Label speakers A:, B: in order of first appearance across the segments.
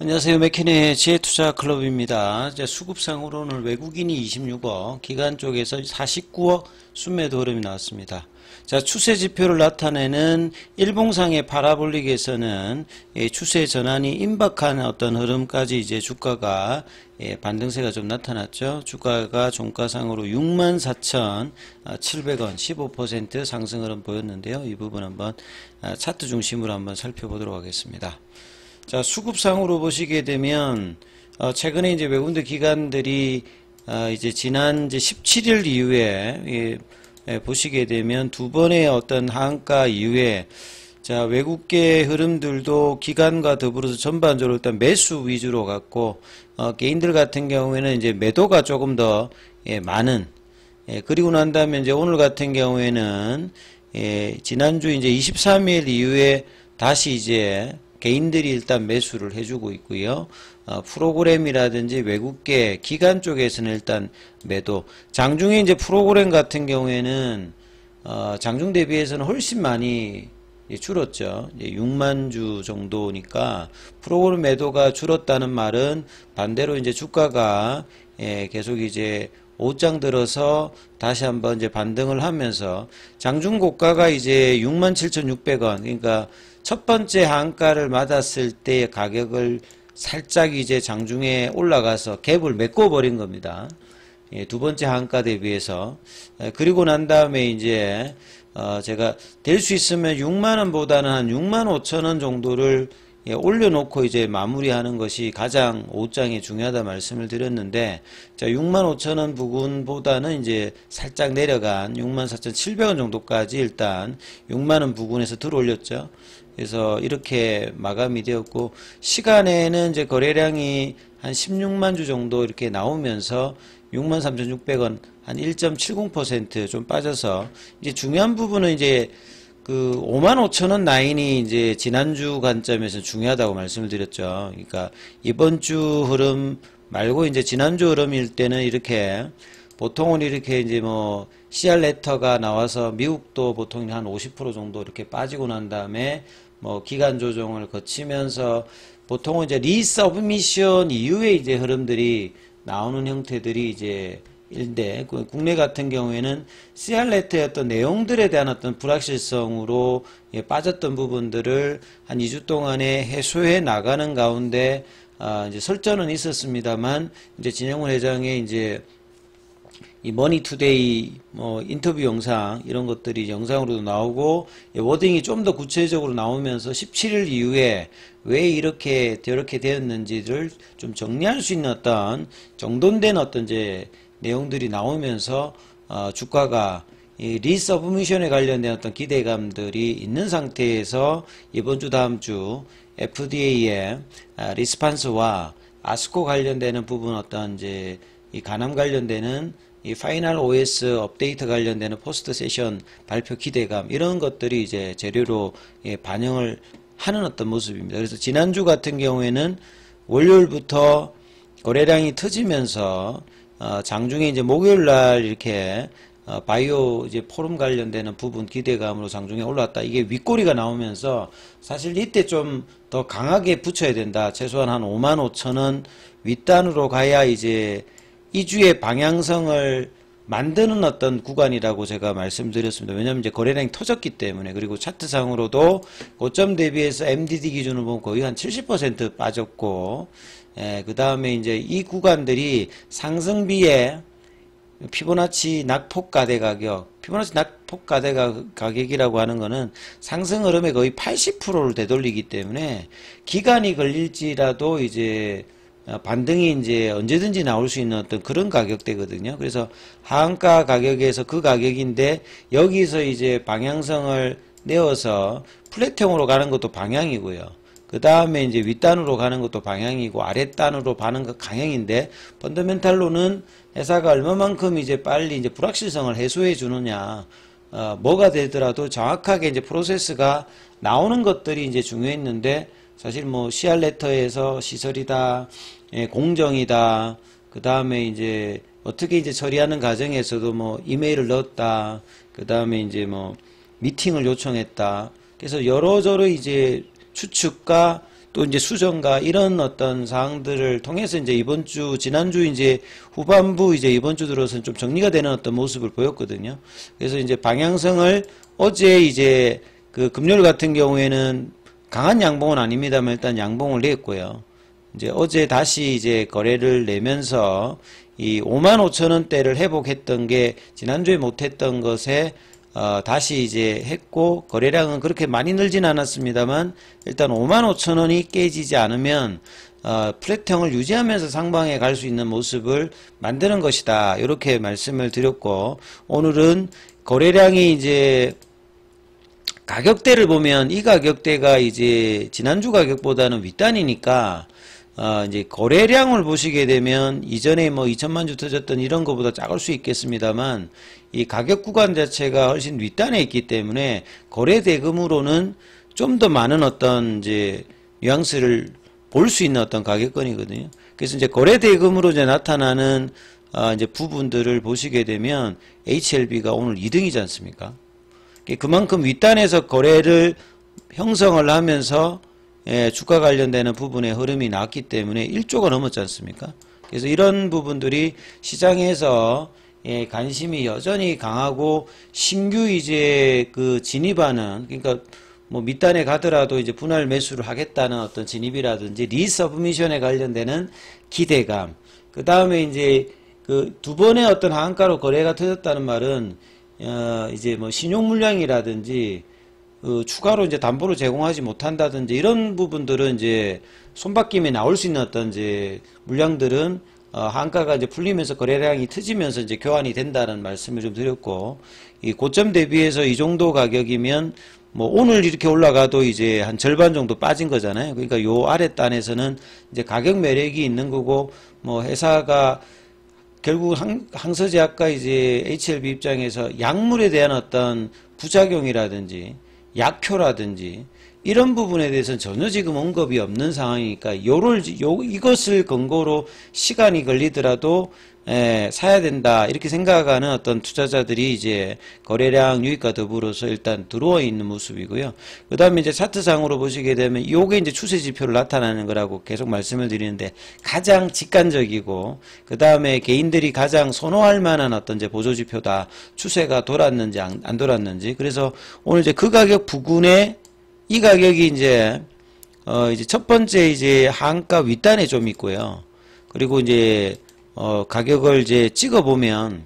A: 안녕하세요. 맥케니의 지혜투자클럽입니다. 이제 수급상으로는 외국인이 26억, 기관 쪽에서 49억 순매도 흐름이 나왔습니다. 자, 추세 지표를 나타내는 일봉상의 파라볼릭에서는 추세 전환이 임박한 어떤 흐름까지 이제 주가가 반등세가 좀 나타났죠. 주가가 종가상으로 64,700원 15% 상승 흐름 보였는데요. 이 부분 한번 차트 중심으로 한번 살펴보도록 하겠습니다. 자, 수급상으로 보시게 되면 최근에 이제 외국인 기관들이 이제 지난 이제 17일 이후에 보시게 되면 두 번의 어떤 하한가 이후에 자, 외국계 흐름들도 기관과 더불어서 전반적으로 일단 매수 위주로 갔고 개인들 같은 경우에는 이제 매도가 조금 더 많은 그리고 난 다음에 이제 오늘 같은 경우에는 지난주 이제 23일 이후에 다시 이제 개인들이 일단 매수를 해주고 있고요. 프로그램이라든지 외국계 기관 쪽에서는 일단 매도. 장중에 이제 프로그램 같은 경우에는 장중 대비해서는 훨씬 많이 줄었죠. 이제 6만 주 정도니까 프로그램 매도가 줄었다는 말은 반대로 이제 주가가 계속 이제 오장 들어서 다시 한번 이제 반등을 하면서 장중 고가가 이제 67,600원 그러니까 첫 번째 한가를 맞았을 때의 가격을 살짝 이제 장중에 올라가서 갭을 메꿔버린 겁니다. 두 번째 한가 대비해서. 그리고 난 다음에 이제 제가 될 수 있으면 6만원보다는 한 65,000원 정도를 올려놓고 이제 마무리하는 것이 가장 오장이 중요하다 말씀을 드렸는데, 자, 65,000원 부근보다는 이제 살짝 내려간 64,700원 정도까지 일단 6만원 부근에서 들어올렸죠. 그래서 이렇게 마감이 되었고, 시간에는 이제 거래량이 한 16만 주 정도 이렇게 나오면서 63,600원 한 1.70% 좀 빠져서, 이제 중요한 부분은 이제 그 55,000원 라인이 이제 지난주 관점에서 중요하다고 말씀을 드렸죠. 그러니까 이번 주 흐름 말고 이제 지난주 흐름일 때는 이렇게 보통은 이렇게 이제 뭐 CR 레터가 나와서 미국도 보통 한 50% 정도 이렇게 빠지고 난 다음에 뭐 기간 조정을 거치면서 보통은 이제 리서브미션 이후에 이제 흐름들이 나오는 형태들이 이제 인데 국내 같은 경우에는 CR 레터의 어떤 내용들에 대한 어떤 불확실성으로 빠졌던 부분들을 한 2주 동안에 해소해 나가는 가운데 이제 설전은 있었습니다만 이제 진영훈 회장의 이제 이 머니투데이 뭐 인터뷰 영상 이런 것들이 영상으로도 나오고 워딩이 좀 더 구체적으로 나오면서 17일 이후에 왜 이렇게 저렇게 되었는지를 좀 정리할 수 있는 어떤 정돈된 어떤 이제 내용들이 나오면서 주가가 이 리서브미션에 관련된 어떤 기대감들이 있는 상태에서 이번 주 다음 주 FDA의 리스판스와 아스코 관련되는 부분 어떤 이제 이 간암 관련되는 이 파이널 OS 업데이트 관련되는 포스트 세션 발표 기대감 이런 것들이 이제 재료로 반영을 하는 어떤 모습입니다. 그래서 지난주 같은 경우에는 월요일부터 거래량이 터지면서 장중에 이제 목요일 날 이렇게 바이오 이제 포럼 관련되는 부분 기대감으로 장중에 올랐다. 이게 윗꼬리가 나오면서 사실 이때 좀 더 강하게 붙여야 된다. 최소한 한 55,000원 윗단으로 가야 이제 2주의 방향성을 만드는 어떤 구간이라고 제가 말씀드렸습니다. 왜냐하면 이제 거래량이 터졌기 때문에. 그리고 차트상으로도 고점 대비해서 MDD 기준으로 보면 거의 한 70% 빠졌고, 그 다음에 이제 이 구간들이 상승비에 피보나치 낙폭가대 가격, 피보나치 낙폭가대 가격이라고 하는 거는 상승 흐름의 거의 80%를 되돌리기 때문에 기간이 걸릴지라도 이제 반등이 이제 언제든지 나올 수 있는 어떤 그런 가격대거든요. 그래서 하한가 가격에서 그 가격인데 여기서 이제 방향성을 내어서 플랫형으로 가는 것도 방향이고요. 그 다음에 이제 윗단으로 가는 것도 방향이고 아랫단으로 가는 것 방향인데 펀더멘탈로는 회사가 얼마만큼 이제 빨리 이제 불확실성을 해소해 주느냐, 뭐가 되더라도 정확하게 이제 프로세스가 나오는 것들이 이제 중요했는데 사실 뭐 CR 레터에서 시설이다, 공정이다, 그 다음에 이제 어떻게 이제 처리하는 과정에서도 뭐 이메일을 넣었다, 그 다음에 이제 뭐 미팅을 요청했다. 그래서 여러저러 이제 추측과 또 이제 수정과 이런 어떤 사항들을 통해서 이제 이번 주, 지난주 이제 후반부 이제 이번 주 들어서는 좀 정리가 되는 어떤 모습을 보였거든요. 그래서 이제 방향성을 어제 이제 그 금요일 같은 경우에는 강한 양봉은 아닙니다만 일단 양봉을 냈고요. 이제 어제 다시 이제 거래를 내면서 이 55,000원대를 회복했던 게 지난주에 못했던 것에 다시 이제 했고, 거래량은 그렇게 많이 늘진 않았습니다만 일단 55,000원이 깨지지 않으면 플랫형을 유지하면서 상방에 갈 수 있는 모습을 만드는 것이다, 이렇게 말씀을 드렸고, 오늘은 거래량이 이제 가격대를 보면 이 가격대가 이제 지난주 가격보다는 윗단이니까 이제 거래량을 보시게 되면 이전에 뭐 2천만 주 터졌던 이런 것보다 작을 수 있겠습니다만 이 가격 구간 자체가 훨씬 윗단에 있기 때문에 거래 대금으로는 좀 더 많은 어떤 이제 뉘앙스를 볼 수 있는 어떤 가격권이거든요. 그래서 이제 거래 대금으로 이제 나타나는 이제 부분들을 보시게 되면 HLB가 오늘 2등이지 않습니까? 그만큼 윗단에서 거래를 형성을 하면서 주가 관련되는 부분의 흐름이 나왔기 때문에 1조가 넘었지 않습니까? 그래서 이런 부분들이 시장에서 관심이 여전히 강하고 신규 이제 그 진입하는, 그러니까 뭐 밑단에 가더라도 이제 분할 매수를 하겠다는 어떤 진입이라든지 리서브미션에 관련되는 기대감, 그 다음에 이제 그 두 번의 어떤 하한가로 거래가 터졌다는 말은 이제 뭐 신용 물량이라든지 추가로 이제 담보를 제공하지 못한다든지 이런 부분들은 이제 손바뀜에 나올 수 있는 어떤 이제 물량들은 한가가 이제 풀리면서 거래량이 트지면서 이제 교환이 된다는 말씀을 좀 드렸고, 이 고점 대비해서 이 정도 가격이면 뭐 오늘 이렇게 올라가도 이제 한 절반 정도 빠진 거잖아요. 그러니까 요 아랫단에서는 이제 가격 매력이 있는 거고, 뭐 회사가 결국 항서제약과 이제 HLB 입장에서 약물에 대한 어떤 부작용이라든지 약효라든지 이런 부분에 대해서는 전혀 지금 언급이 없는 상황이니까 이것을 근거로 시간이 걸리더라도 사야 된다, 이렇게 생각하는 어떤 투자자들이 이제 거래량 유입과 더불어서 일단 들어와 있는 모습이고요. 그 다음에 이제 차트상으로 보시게 되면 요게 이제 추세 지표를 나타나는 거라고 계속 말씀을 드리는데, 가장 직관적이고 그 다음에 개인들이 가장 선호할 만한 어떤 이제 보조 지표다. 추세가 돌았는지 안 돌았는지. 그래서 오늘 이제 그 가격 부근에 이 가격이 이제 첫 번째 이제 한가 윗단에 좀 있고요. 그리고 이제 가격을 이제 찍어보면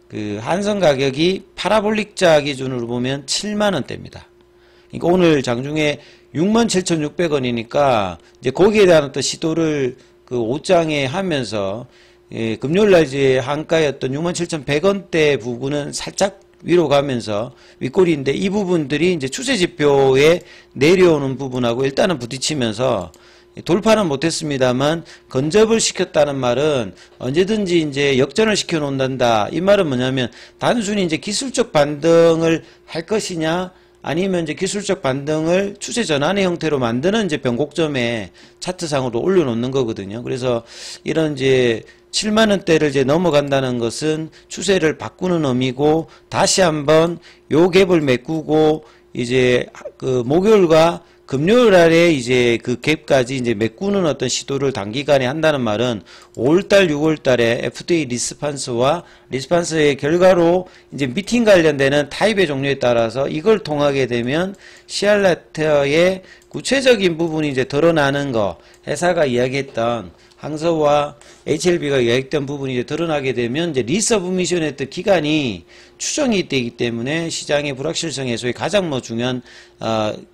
A: 그 한선 가격이 파라볼릭자 기준으로 보면 7만원대입니다. 그러니까 오늘 장중에 67,600원이니까 이제 거기에 대한 어떤 시도를 그 5장에 하면서 금요일날 이제 한가였던 67,100원대 부분은 살짝 위로 가면서 윗꼬리인데, 이 부분들이 이제 추세 지표에 내려오는 부분하고 일단은 부딪히면서 돌파는 못했습니다만 건접을 시켰다는 말은 언제든지 이제 역전을 시켜 놓는다. 이 말은 뭐냐면 단순히 이제 기술적 반등을 할 것이냐, 아니면 이제 기술적 반등을 추세 전환의 형태로 만드는 이제 변곡점에 차트상으로 올려놓는 거거든요. 그래서 이런 이제 7만원대를 이제 넘어간다는 것은 추세를 바꾸는 의미고, 다시 한번 요 갭을 메꾸고 이제 그 목요일과 금요일 날에 이제 그 갭까지 이제 메꾸는 어떤 시도를 단기간에 한다는 말은 5월달, 6월달에 FDA 리스판스의 결과로 이제 미팅 관련되는 타입의 종류에 따라서 이걸 통하게 되면 시알라테의 구체적인 부분이 이제 드러나는 거, 회사가 이야기했던 항서와 HLB가 이야기했던 부분이 이제 드러나게 되면 이제 리서브미션의 어떤 기간이 추정이 되기 때문에 시장의 불확실성 해소에 가장 뭐 중요한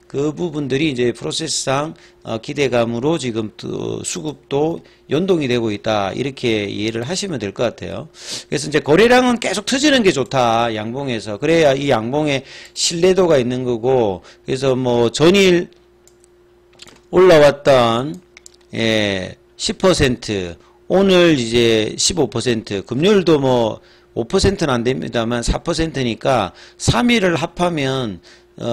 A: 그 부분들이 이제 프로세스상 기대감으로 지금 수급도 연동이 되고 있다, 이렇게 이해를 하시면 될 것 같아요. 그래서 이제 거래량은 계속 터지는 게 좋다, 양봉에서. 그래야 이 양봉에 신뢰도가 있는 거고, 그래서 뭐 전일 올라왔던 10%, 오늘 이제 15%, 금요일도 뭐 5%는 안 됩니다만 4%니까 3일을 합하면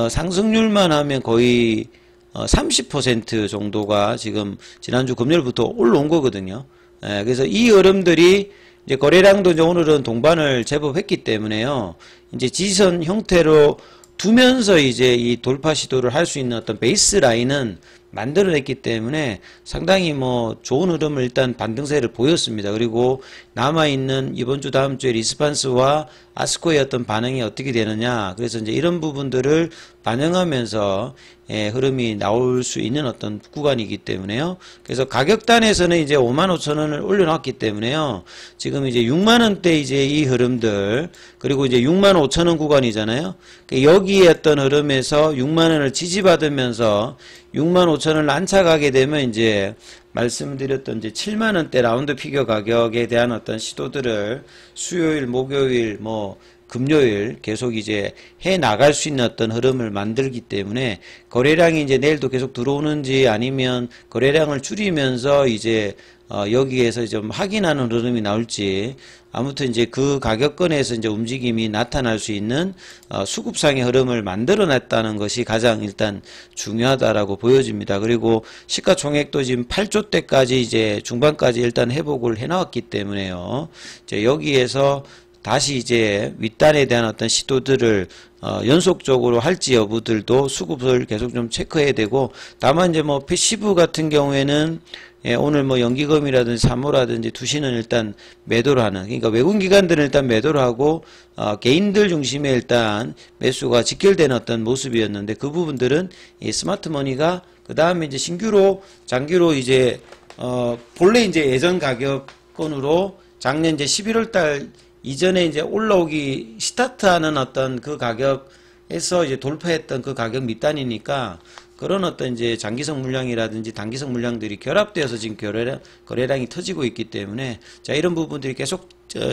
A: 상승률만 하면 거의 30% 정도가 지금 지난주 금요일부터 올라온 거거든요. 그래서 이 흐름들이 이제 거래량도 이제 오늘은 동반을 제법 했기 때문에요. 이제 지지선 형태로 두면서 이제 이 돌파 시도를 할 수 있는 어떤 베이스 라인은 만들어냈기 때문에 상당히 뭐 좋은 흐름을 일단 반등세를 보였습니다. 그리고 남아있는 이번 주 다음 주에 리스판스와 아스코의 어떤 반응이 어떻게 되느냐, 그래서 이제 이런 부분들을 반영하면서 흐름이 나올 수 있는 어떤 구간이기 때문에요. 그래서 가격단에서는 이제 55,000원을 올려놨기 때문에요. 지금 이제 6만원대 이제 이 흐름들, 그리고 이제 65,000원 구간이잖아요. 여기에 어떤 흐름에서 6만원을 지지받으면서 65,000원을 안착하게 되면 이제 말씀드렸던 이제 7만원대 라운드 피겨 가격에 대한 어떤 시도들을 수요일, 목요일, 뭐 금요일 계속 이제 해 나갈 수 있는 어떤 흐름을 만들기 때문에 거래량이 이제 내일도 계속 들어오는지 아니면 거래량을 줄이면서 이제 여기에서 좀 확인하는 흐름이 나올지, 아무튼 이제 그 가격권에서 이제 움직임이 나타날 수 있는 수급상의 흐름을 만들어 냈다는 것이 가장 일단 중요하다라고 보여집니다. 그리고 시가총액도 지금 8조 대까지 이제 중반까지 일단 회복을 해 나왔기 때문에요. 이제 여기에서 다시 이제 윗단에 대한 어떤 시도들을 연속적으로 할지 여부들도 수급을 계속 좀 체크해야 되고, 다만 이제 뭐 패시브 같은 경우에는 오늘 뭐 연기금이라든지 사모라든지 투시는 일단 매도를 하는, 그러니까 외국 기관들은 일단 매도를 하고 개인들 중심에 일단 매수가 직결되는 어떤 모습이었는데, 그 부분들은 이 스마트머니가 그 다음에 이제 신규로 장기로 이제 본래 이제 예전 가격권으로 작년 이제 11월달 이전에 이제 올라오기 스타트하는 어떤 그 가격에서 이제 돌파했던 그 가격 밑단이니까, 그런 어떤 이제 장기성 물량이라든지 단기성 물량들이 결합되어서 지금 거래량이 터지고 있기 때문에, 자, 이런 부분들이 계속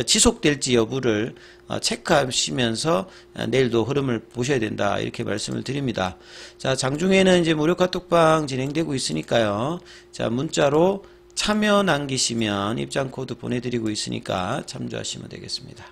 A: 지속될지 여부를 체크하시면서 내일도 흐름을 보셔야 된다, 이렇게 말씀을 드립니다. 자, 장중에는 이제 무료 카톡방 진행되고 있으니까요. 자, 문자로 참여 남기시면 입장 코드 보내드리고 있으니까 참조하시면 되겠습니다.